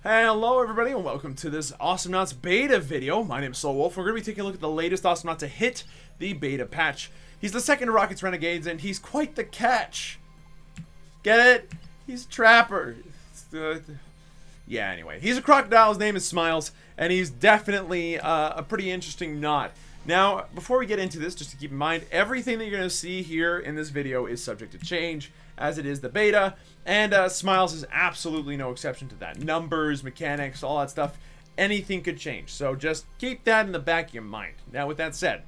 Hello everybody and welcome to this Awesomenauts beta video. My name is SlowWolf. We're going to be taking a look at the latest Awesomenaut to hit the beta patch. He's the second of Rocket's Renegades and he's quite the catch. Get it? He's a trapper. Yeah, anyway. He's a crocodile, his name is Smiles, and he's definitely a pretty interesting knot. Now, before we get into this, just to keep in mind, everything that you're going to see here in this video is subject to change, as it is the beta, and Smiles is absolutely no exception to that. Numbers, mechanics, all that stuff, anything could change. So just keep that in the back of your mind. Now, with that said,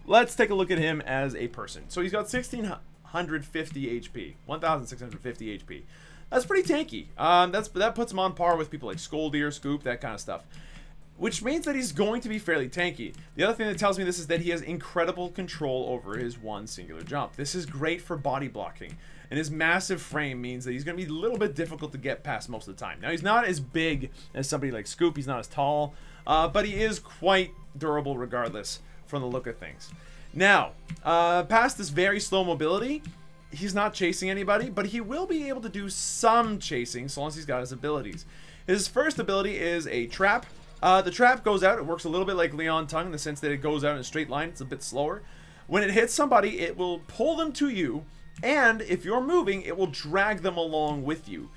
let's take a look at him as a person. So he's got 1,650 HP, 1,650 HP. That's pretty tanky. That puts him on par with people like Scoldier, Scoop, that kind of stuff. Which means that he's going to be fairly tanky. The other thing that tells me this is that he has incredible control over his one singular jump. This is great for body blocking. And his massive frame means that he's going to be a little bit difficult to get past most of the time. Now, he's not as big as somebody like Scoop. He's not as tall. But he is quite durable regardless from the look of things. Now, past this very slow mobility, he's not chasing anybody. But he will be able to do some chasing so long as he's got his abilities. His first ability is a trap. The trap goes out. It works a little bit like Leon Tongue in the sense that it goes out in a straight line. It's a bit slower. When it hits somebody, it will pull them to you. And if you're moving, it will drag them along with you.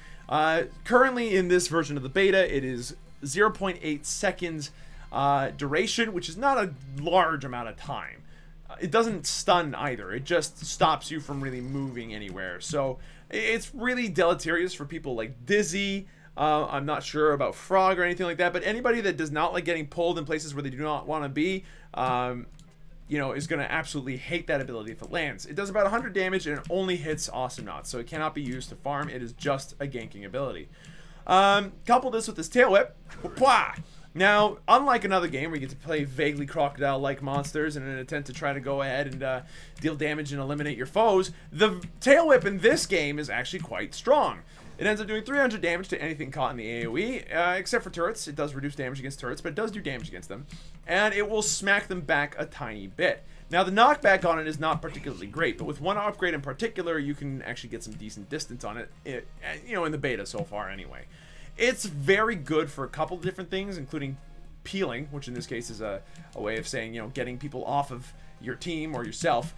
Currently in this version of the beta, it is 0.8 seconds duration, which is not a large amount of time. It doesn't stun either. It just stops you from really moving anywhere. So it's really deleterious for people like Dizzy. I'm not sure about Frog or anything like that, but anybody that does not like getting pulled in places where they do not want to be, you know, is going to absolutely hate that ability if it lands. It does about 100 damage and it only hits Awesomenauts, so it cannot be used to farm. It is just a ganking ability. Couple this with his tail whip. Now, unlike another game where you get to play vaguely crocodile-like monsters in an attempt to try to go ahead and deal damage and eliminate your foes, the tail whip in this game is actually quite strong. It ends up doing 300 damage to anything caught in the AoE, except for turrets. It does reduce damage against turrets, but it does do damage against them. And it will smack them back a tiny bit. Now, the knockback on it is not particularly great, but with one upgrade in particular, you can actually get some decent distance on it, you know, in the beta so far anyway. It's very good for a couple of different things, including peeling, which in this case is a way of saying, you know, getting people off of your team or yourself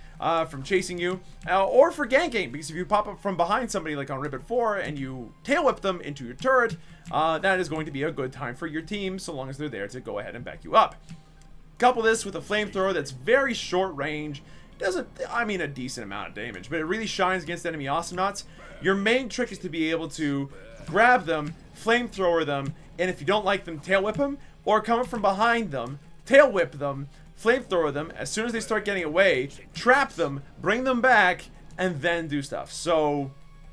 from chasing you, or for ganking, because if you pop up from behind somebody like on Ribbit 4 and you tail whip them into your turret, that is going to be a good time for your team so long as they're there to go ahead and back you up. Couple this with a flamethrower that's very short range. Doesn't, I mean, a decent amount of damage, but it really shines against enemy Awesomenauts. Your main trick is to be able to grab them, flamethrower them, and if you don't like them, tail whip them, or come up from behind them, tail whip them, flamethrower them. As soon as they start getting away, trap them, bring them back, and then do stuff. So,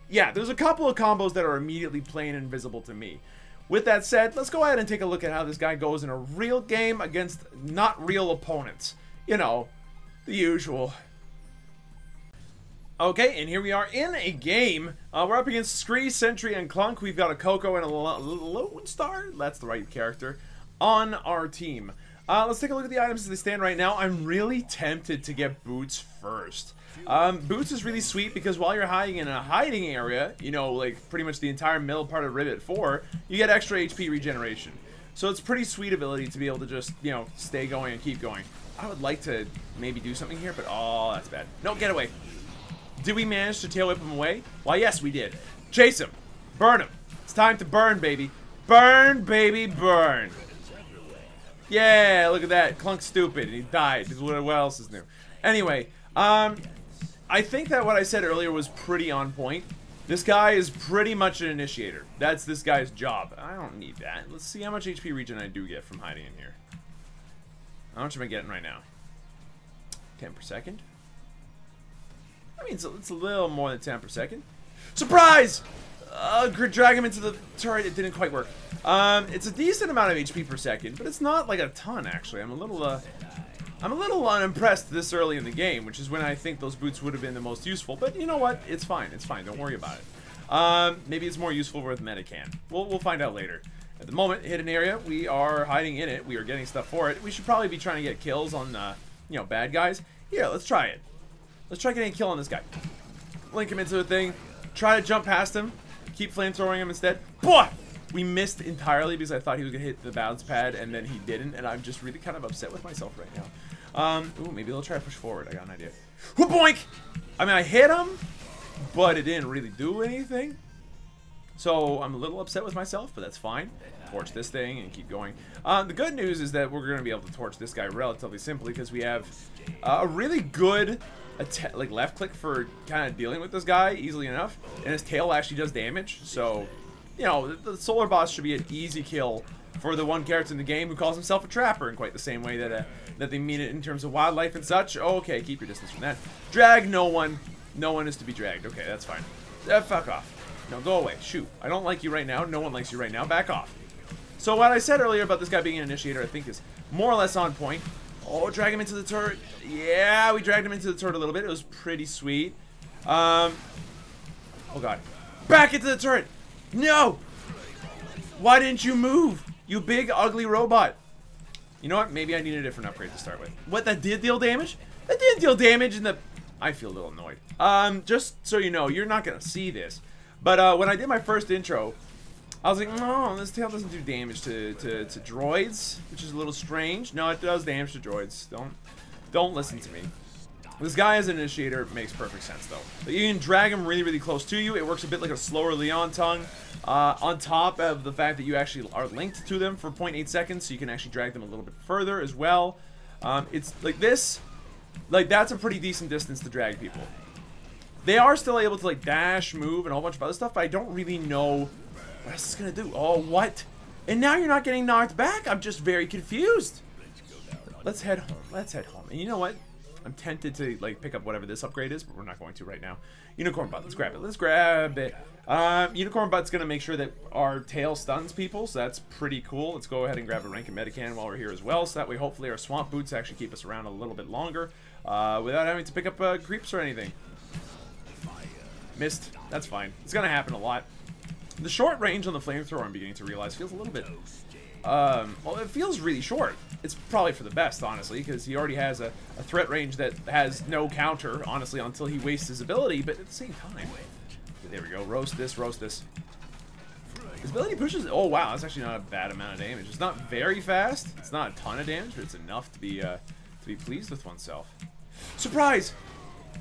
yeah, there's a couple of combos that are immediately plain and visible to me. With that said, let's go ahead and take a look at how this guy goes in a real game against not real opponents. You know, the usual. Okay, and here we are in a game. We're up against Scree, Sentry, and Clunk. We've got a Coco and a Lone Star, that's the right character, on our team. Let's take a look at the items as they stand right now. I'm really tempted to get Boots first. Boots is really sweet because while you're hiding in a hiding area, you know, like pretty much the entire middle part of Ribbit 4, you get extra HP regeneration. So it's a pretty sweet ability to be able to just, you know, stay going and keep going. I would like to maybe do something here, but oh, that's bad. No, get away. Did we manage to tail whip him away? Why, yes, we did. Chase him. Burn him. It's time to burn, baby. Burn, baby, burn. Yeah, look at that. Clunk's stupid, and he died. What else is new? Anyway, I think that what I said earlier was pretty on point. This guy is pretty much an initiator. That's this guy's job. I don't need that. Let's see how much HP regen I do get from hiding in here. How much am I getting right now? 10 per second? I mean, it's a little more than 10 per second. Surprise! Drag him into the turret. It didn't quite work. It's a decent amount of HP per second, but it's not like a ton, actually. I'm a little unimpressed this early in the game, which is when I think those boots would have been the most useful. But you know what? It's fine. It's fine. Don't worry about it. Maybe it's more useful with Medican. We'll find out later. At the moment, hidden area, we are hiding in it. We are getting stuff for it. We should probably be trying to get kills on, you know, bad guys. Here, let's try it. Let's try getting a kill on this guy. Link him into the thing. Try to jump past him. Keep flamethrowing him instead. Boy! We missed entirely because I thought he was going to hit the bounce pad, and then he didn't, and I'm just really kind of upset with myself right now. Ooh, maybe they'll try to push forward. I got an idea. Boink! I mean, I hit him, but it didn't really do anything. So I'm a little upset with myself, but that's fine. Torch this thing and keep going. The good news is that we're going to be able to torch this guy relatively simply because we have a really good like left click for kind of dealing with this guy easily enough, and his tail actually does damage. So, you know, the solar boss should be an easy kill for the one character in the game who calls himself a trapper in quite the same way that that they mean it in terms of wildlife and such. Okay, keep your distance from that. Drag no one. No one is to be dragged. Okay, that's fine. Fuck off. No, go away. Shoot. I don't like you right now. No one likes you right now. Back off. So what I said earlier about this guy being an initiator, I think is more or less on point. Oh, drag him into the turret. Yeah, we dragged him into the turret a little bit. It was pretty sweet. Oh, God. Back into the turret. No. Why didn't you move? You big, ugly robot. You know what? Maybe I need a different upgrade to start with. What, that did deal damage? That did deal damage in the... I feel a little annoyed. Just so you know, you're not going to see this. But when I did my first intro, I was like, no, this tail doesn't do damage to droids, which is a little strange. No, it does damage to droids. Don't listen to me. This guy as an initiator makes perfect sense, though. But you can drag him really, really close to you. It works a bit like a slower Leon tongue. On top of the fact that you actually are linked to them for 0.8 seconds, so you can actually drag them a little bit further as well. It's like this. Like, that's a pretty decent distance to drag people. They are still able to, like, dash, move, and a whole bunch of other stuff, but I don't really know what else it's gonna do. Oh, what? And now you're not getting knocked back? I'm just very confused. Let's head home. Let's head home. And you know what? I'm tempted to, like, pick up whatever this upgrade is, but we're not going to right now. Unicorn butt. Let's grab it. Let's grab it. Unicorn butt's gonna make sure that our tail stuns people, so that's pretty cool. Let's go ahead and grab a rank and Medican while we're here as well, so that way hopefully our swamp boots actually keep us around a little bit longer without having to pick up creeps or anything. Missed. That's fine. It's gonna happen a lot. The short range on the flamethrower, I'm beginning to realize, feels a little bit... well, it feels really short. It's probably for the best, honestly, because he already has a threat range that has no counter, honestly, until he wastes his ability, but at the same time... There we go. Roast this, roast this. His ability pushes... Oh, wow. That's actually not a bad amount of damage. It's not very fast. It's not a ton of damage, but it's enough to be pleased with oneself. Surprise!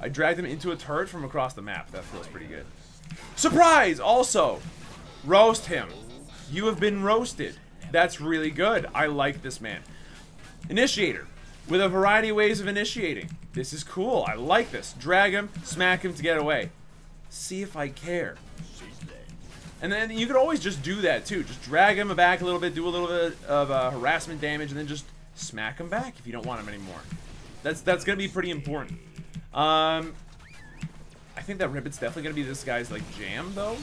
I dragged him into a turret from across the map. That feels pretty good. Surprise! Also, roast him. You have been roasted. That's really good. I like this man. Initiator. With a variety of ways of initiating. This is cool. I like this. Drag him, smack him to get away. See if I care. And then you could always just do that too. Just drag him back a little bit, do a little bit of harassment damage, and then just smack him back if you don't want him anymore. That's gonna be pretty important. I think that Ribbit's definitely gonna be this guy's like jam though.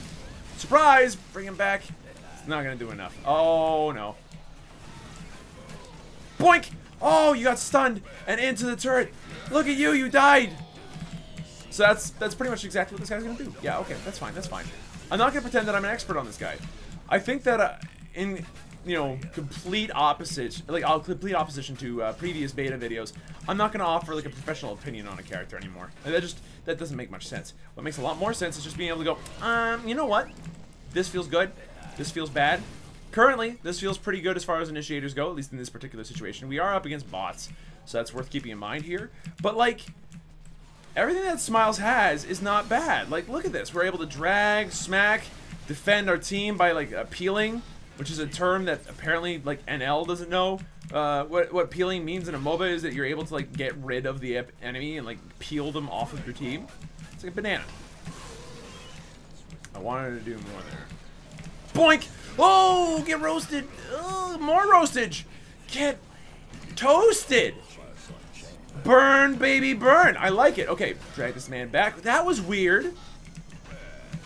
Surprise! Bring him back. It's not gonna do enough. Oh no. Boink! Oh, you got stunned and into the turret. Look at you, you died. So that's pretty much exactly what this guy's gonna do. Yeah, okay, that's fine, that's fine. I'm not gonna pretend that I'm an expert on this guy. I think that in complete opposite, complete opposition to previous beta videos, I'm not gonna offer like a professional opinion on a character anymore. That doesn't make much sense. What makes a lot more sense is just being able to go, you know what? This feels good. This feels bad. Currently, this feels pretty good as far as initiators go, at least in this particular situation. We are up against bots, so that's worth keeping in mind here. But like, everything that Smiles has is not bad. Like, look at this. We're able to drag, smack, defend our team by, like, peeling, which is a term that apparently, like, NL doesn't know. What peeling means in a MOBA is that you're able to, like, get rid of the enemy and, like, peel them off of your team. It's like a banana. I wanted to do more there. Boink! Oh, get roasted! Oh, more roastage! Get toasted! Burn, baby, burn! I like it. Okay, drag this man back. That was weird.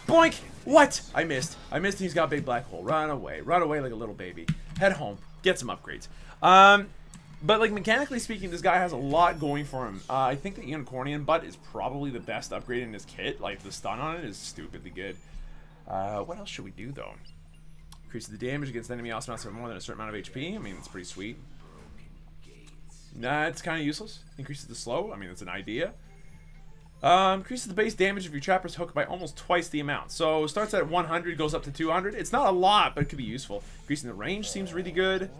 Boink! What? I missed. I missed and he's got a big black hole. Run away. Run away like a little baby. Head home. Get some upgrades. But like mechanically speaking, this guy has a lot going for him. I think the Unicornian butt is probably the best upgrade in his kit. Like the stun on it is stupidly good. What else should we do though? Increases the damage against enemy Awesomenauts for more than a certain amount of HP. I mean, it's pretty sweet. Nah, it's kind of useless. Increases the slow. I mean, it's an idea. Increases the base damage of your trapper's hook by almost twice the amount. So starts at 100, goes up to 200. It's not a lot, but it could be useful. Increasing the range seems really good.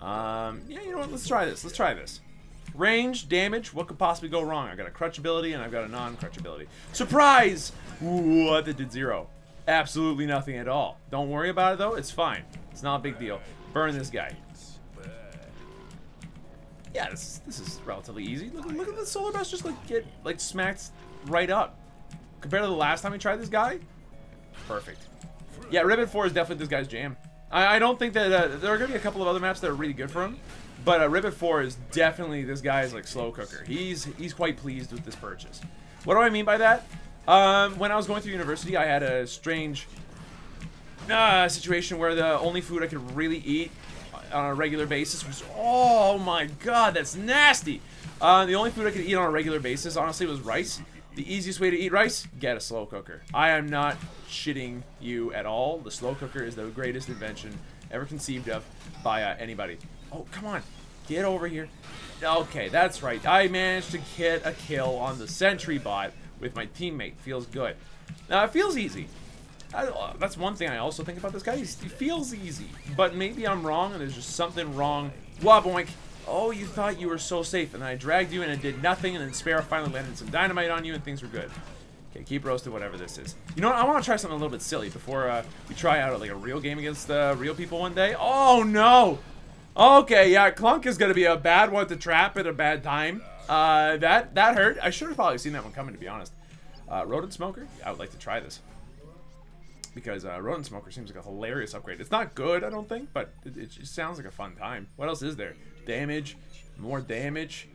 Yeah, you know what? Let's try this. Let's try this. Range, damage, what could possibly go wrong? I've got a crutch ability and I've got a non-crutch ability. Surprise! Ooh, that did 0. Absolutely nothing at all. Don't worry about it though, it's fine. It's not a big deal. Burn this guy. Yeah, this is relatively easy. Look at the solar burst just get smacked right up. Compared to the last time we tried this guy, perfect. Yeah, Ribbon 4 is definitely this guy's jam. I don't think that there are gonna be a couple of other maps that are really good for him. But Ribbit 4 is definitely this guy's slow cooker. He's quite pleased with this purchase. What do I mean by that? When I was going through university, I had a strange situation where the only food I could really eat on a regular basis was, oh my god, that's nasty. The only food I could eat on a regular basis, honestly, was rice. The easiest way to eat rice, get a slow cooker. I am not shitting you at all. The slow cooker is the greatest invention ever conceived of by anybody. Oh, come on. Get over here. Okay, that's right. I managed to get a kill on the sentry bot with my teammate. Feels good. Now, it feels easy. That's one thing I also think about this guy. He feels easy. But maybe I'm wrong and there's just something wrong. Waboink. Oh, you thought you were so safe. And then I dragged you and it did nothing. And then Sparrow finally landed some dynamite on you and things were good. Okay, keep roasted, whatever this is. You know what? I want to try something a little bit silly before we try out a real game against real people one day. Oh, no. Okay, yeah, Clunk is going to be a bad one to trap at a bad time. That hurt. I should have probably seen that one coming, to be honest. Rodent Smoker? I would like to try this. Because Rodent Smoker seems like a hilarious upgrade. It's not good, I don't think, but it just sounds like a fun time. What else is there? Damage. More damage.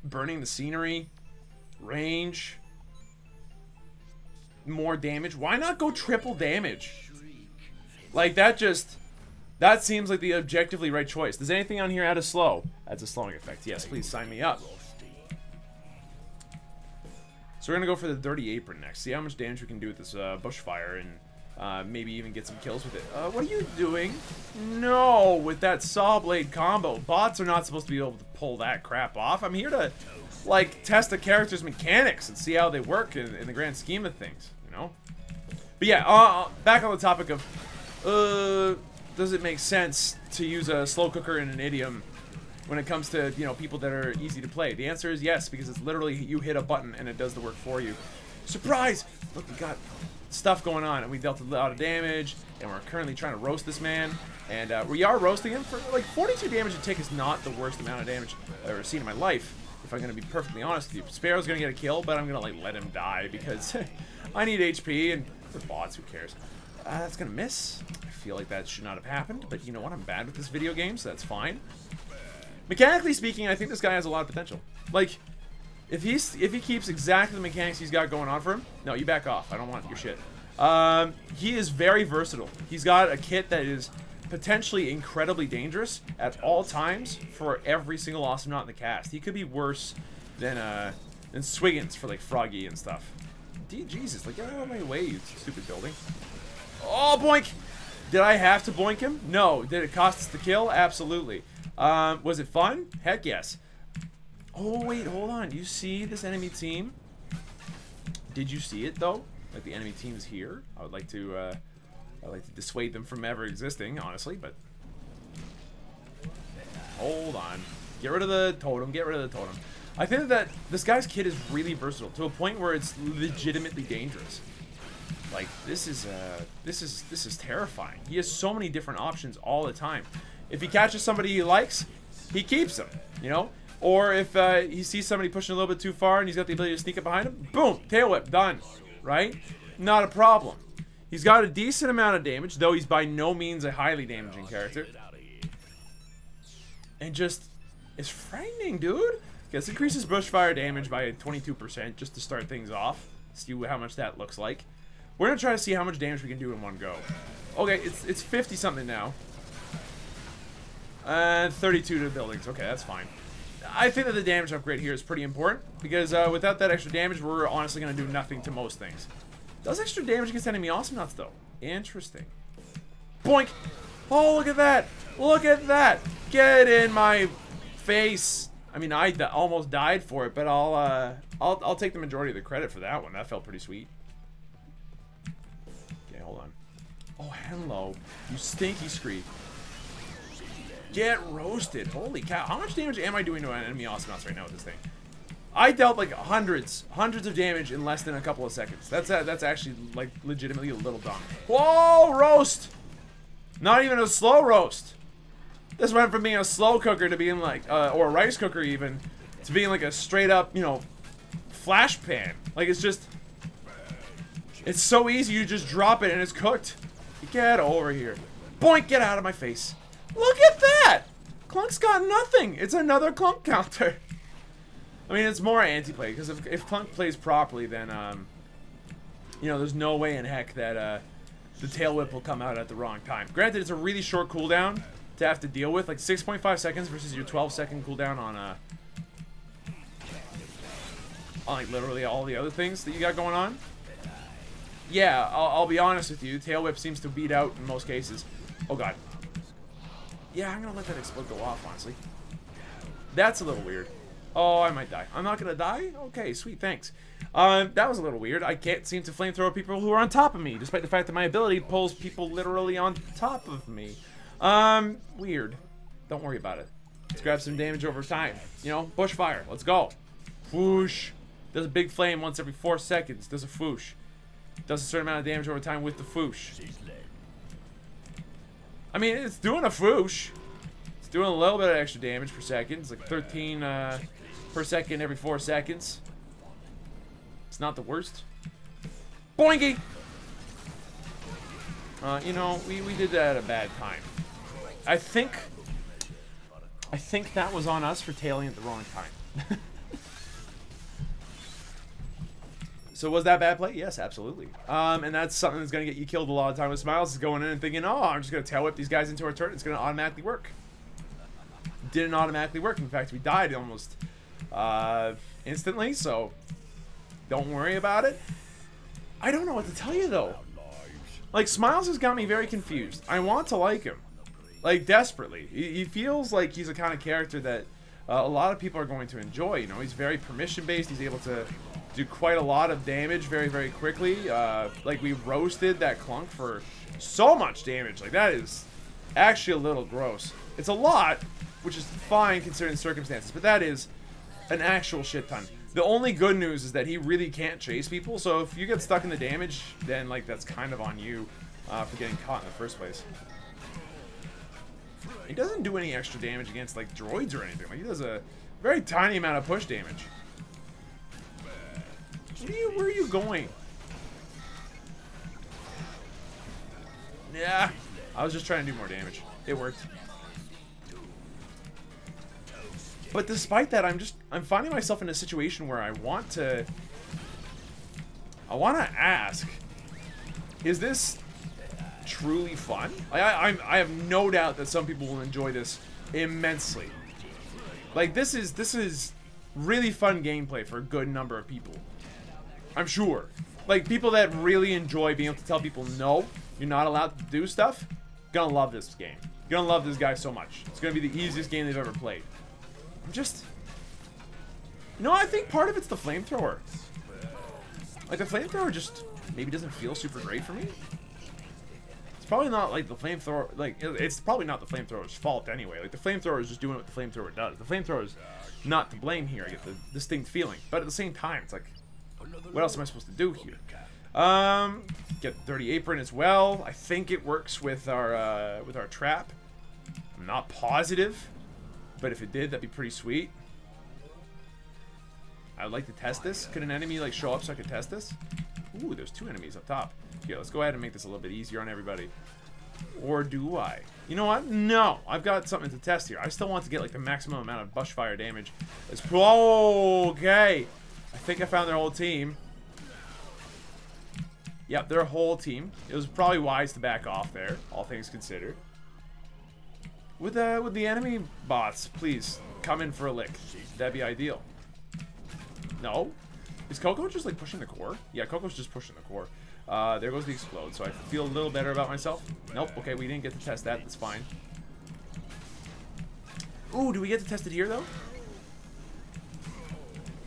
Burning the scenery. Range. More damage. Why not go triple damage? Like, that seems like the objectively right choice. Does anything on here add a slow? That's a slowing effect. Yes, please sign me up. So we're going to go for the Dirty Apron next. See how much damage we can do with this bushfire and maybe even get some kills with it. What are you doing? No, with that saw blade combo. Bots are not supposed to be able to pull that crap off. I'm here to, test the character's mechanics and see how they work in the grand scheme of things, you know? But yeah, back on the topic of, does it make sense to use a slow cooker in an idiom when it comes to, people that are easy to play? The answer is yes, because it's literally you hit a button and it does the work for you. Surprise! Look, we got stuff going on and we dealt a lot of damage and we're currently trying to roast this man. And we are roasting him for 42 damage a tick is not the worst amount of damage I've ever seen in my life, if I'm going to be perfectly honest with you. Sparrow's going to get a kill, but I'm going to let him die because I need HP and for bots, who cares? That's going to miss. I feel like that should not have happened, but you know what? I'm bad with this video game, so that's fine. Mechanically speaking, I think this guy has a lot of potential. If he keeps exactly the mechanics he's got going on for him, no, you back off. I don't want your shit. He is very versatile. He's got a kit that is potentially incredibly dangerous at all times for every single Awesomenaut in the cast. He could be worse than Swiggins for Froggy and stuff. Jesus, get out of my way, you stupid building. Oh, boink! Did I have to boink him? No. Did it cost us the kill? Absolutely. Was it fun? Heck yes. Oh, wait, hold on. Do you see this enemy team? Did you see it, though? The enemy team is here. I would like to dissuade them from ever existing, honestly, but... Hold on. Get rid of the totem. Get rid of the totem. I think that this guy's kit is really versatile, to a point where it's legitimately dangerous. This is terrifying. He has so many different options all the time. If he catches somebody he likes, he keeps them, you know? Or if he sees somebody pushing a little bit too far and he's got the ability to sneak up behind him, boom, tail whip, done, right? Not a problem. He's got a decent amount of damage, though he's by no means a highly damaging character. And just, it's frightening, dude. Guess increases bushfire damage by 22% just to start things off. See how much that looks like. We're gonna try to see how much damage we can do in one go. Okay, it's 50 something now. 32 to the buildings. Okay, that's fine. I think that the damage upgrade here is pretty important because without that extra damage, we're honestly gonna do nothing to most things. Does extra damage against enemy Awesomenauts though? Interesting. Boink! Oh, look at that! Look at that! Get in my face! I mean, I almost died for it, but I'll I'll take the majority of the credit for that one. That felt pretty sweet. Okay, hold on. Oh, hello, you stinky screed. Get roasted. Holy cow. How much damage am I doing to an enemy Awesomenauts right now with this thing? I dealt like hundreds of damage in less than a couple of seconds. That's actually like legitimately a little dumb. Whoa, roast! Not even a slow roast. This went from being a slow cooker to being like, or a rice cooker even, to being like a straight up, you know, flash pan. Like it's just, it's so easy. You just drop it and it's cooked. Get over here. Boink, get out of my face. Look at that! Clunk's got nothing. It's another Clunk counter. I mean, it's more anti-play, because if Clunk plays properly, then, you know, there's no way in heck that, the tail whip will come out at the wrong time. Granted, it's a really short cooldown to have to deal with, like 6.5 seconds versus your 12-second cooldown on like literally all the other things that you got going on. Yeah, I'll be honest with you, tail whip seems to beat out in most cases. Oh god. Yeah, I'm gonna let that explode go off, honestly. That's a little weird. Oh, I might die. I'm not gonna die? Okay, sweet, thanks. That was a little weird. I can't seem to flamethrower people who are on top of me, despite the fact that my ability pulls people literally on top of me. Weird. Don't worry about it. Let's grab some damage over time. You know, bushfire. Let's go. Whoosh. Does a big flame once every 4 seconds. Does a foosh. Does a certain amount of damage over time with the foosh. I mean, it's doing a foosh. It's doing a little bit of extra damage per second. It's like 13 per second every 4 seconds. It's not the worst. Boinky! You know, we did that at a bad time. I think that was on us for tailing at the wrong time. So was that bad play? Yes, absolutely. And that's something that's going to get you killed a lot of time with Smiles, is going in and thinking, oh, I'm just going to tail whip these guys into our turret. It's going to automatically work. Didn't automatically work. In fact, we died almost instantly, so don't worry about it. I don't know what to tell you, though. Like, Smiles has got me very confused. I want to like him. Like, desperately. He feels like he's a kind of character that a lot of people are going to enjoy. You know, he's very permission-based. He's able to do quite a lot of damage very, very quickly. Like, we roasted that Clunk for so much damage. Like, that is actually a little gross. It's a lot, which is fine considering the circumstances, but that is an actual shit ton. The only good news is that he really can't chase people, so if you get stuck in the damage, then, like, that's kind of on you for getting caught in the first place. He doesn't do any extra damage against, like, droids or anything. Like, he does a very tiny amount of push damage. Where are you going? Yeah, I was just trying to do more damage. It worked. But despite that, I'm finding myself in a situation where I want to ask, is this truly fun? I have no doubt that some people will enjoy this immensely. Like, this is really fun gameplay for a good number of people. I'm sure. Like, people that really enjoy being able to tell people, no, you're not allowed to do stuff, gonna love this game. Gonna love this guy so much. It's gonna be the easiest game they've ever played. I'm just... You know, I think part of it's the flamethrower. Like, the flamethrower just maybe doesn't feel super great for me. It's probably not, like, the flamethrower... Like, it's probably not the flamethrower's fault anyway. Like, the flamethrower is just doing what the flamethrower does. The flamethrower is not to blame here. I get the distinct feeling. But at the same time, it's like... What else am I supposed to do here? Get Dirty Apron as well. I think it works with our trap. I'm not positive, but if it did, that'd be pretty sweet. I'd like to test this. Could an enemy like show up so I could test this? Ooh, there's 2 enemies up top. Okay, let's go ahead and make this a little bit easier on everybody. Or do I? You know what? No, I've got something to test here. I still want to get like the maximum amount of bushfire damage. Okay. I think I found their whole team. Yep, their whole team. It was probably wise to back off there, all things considered. Would the enemy bots please come in for a lick? That'd be ideal. No? Is Coco just like pushing the core? Yeah, Coco's just pushing the core. There goes the explode, so I feel a little better about myself. Nope, okay, we didn't get to test that. That's fine. Ooh, do we get to test it here, though?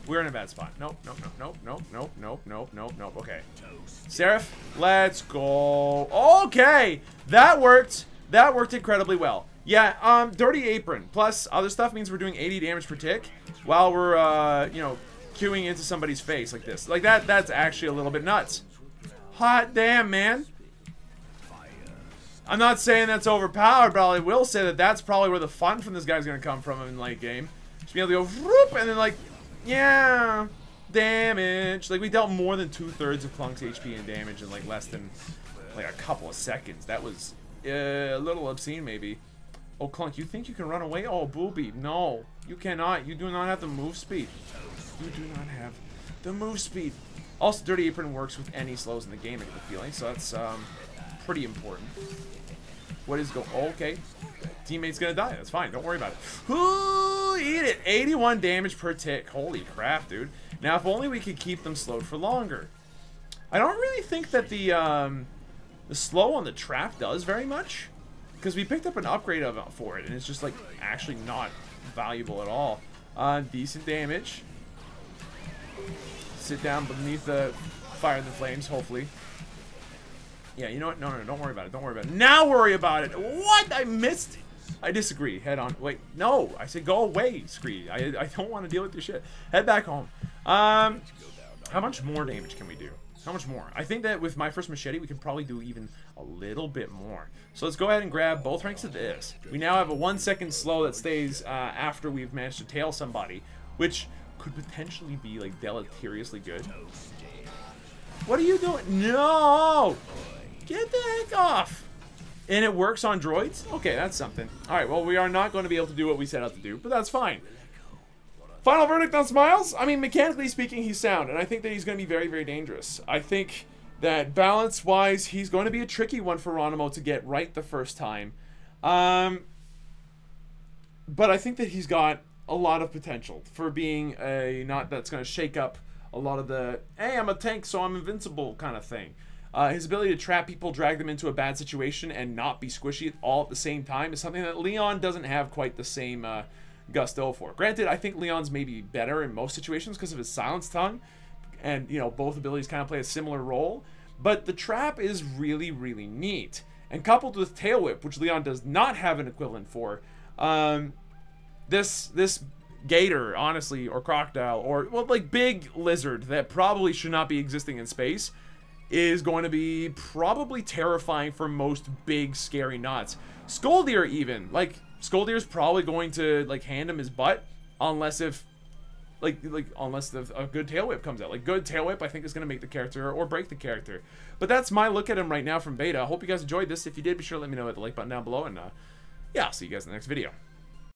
We're in a bad spot. Nope, nope, nope, nope, nope, nope, nope, nope, nope, nope. Okay. Seraph, let's go. Okay, that worked. That worked incredibly well. Yeah, Dirty Apron plus other stuff means we're doing 80 damage per tick while we're, you know, queuing into somebody's face like this. Like that's actually a little bit nuts. Hot damn, man. I'm not saying that's overpowered, but I will say that that's probably where the fun from this guy's going to come from in late game. Just be able to go, whoop, and then like, yeah, damage. Like, we dealt more than 2/3 of Clunk's HP and damage in like less than like a couple of seconds. That was a little obscene, maybe. Oh, Clunk, you think you can run away? Oh, booby. No, you cannot. You do not have the move speed. You do not have the move speed. Also, Dirty Apron works with any slows in the game, I get the feeling, so that's pretty important. What is go? Oh, okay. Teammate's gonna die. That's fine. Don't worry about it. Ooh, eat it. 81 damage per tick. Holy crap, dude. Now, if only we could keep them slowed for longer. I don't really think that the slow on the trap does very much, because we picked up an upgrade for it, and it's just like actually not valuable at all. Decent damage. Sit down beneath the fire and the flames, hopefully. Yeah, you know what? No, don't worry about it. Don't worry about it. Now worry about it. What? I missed. I disagree. Head on. Wait, no. I said go away, Scree. I don't want to deal with your shit. Head back home. How much more damage can we do? How much more? I think that with my first machete, we can probably do even a little bit more. So let's go ahead and grab both ranks of this. We now have a 1-second slow that stays after we've managed to tail somebody, which could potentially be like deleteriously good. What are you doing? No! Get the heck off! And it works on droids? Okay, that's something. Alright, well, we are not going to be able to do what we set out to do, but that's fine. Final verdict on Smiles? I mean, mechanically speaking, he's sound, and I think that he's going to be very, very dangerous. I think that balance-wise, he's going to be a tricky one for Ronimo to get right the first time. But I think that he's got a lot of potential for being a knot that's going to shake up a lot of the, hey, I'm a tank, so I'm invincible kind of thing. His ability to trap people, drag them into a bad situation, and not be squishy all at the same time is something that Leon doesn't have quite the same gusto for. Granted, I think Leon's maybe better in most situations because of his silence tongue, and, you know, both abilities kind of play a similar role, but the trap is really, really neat. And coupled with Tail Whip, which Leon does not have an equivalent for, this gator, honestly, or crocodile, or, well, like, big lizard that probably should not be existing in space, is going to be probably terrifying for most big, scary knots. Skoldir even. Like, Skoldir's probably going to, like, hand him his butt, unless if, unless a good Tail Whip comes out. Like, good Tail Whip, I think, is going to make the character or break the character. But that's my look at him right now from beta. I hope you guys enjoyed this. If you did, be sure to let me know at the like button down below. And, yeah, I'll see you guys in the next video.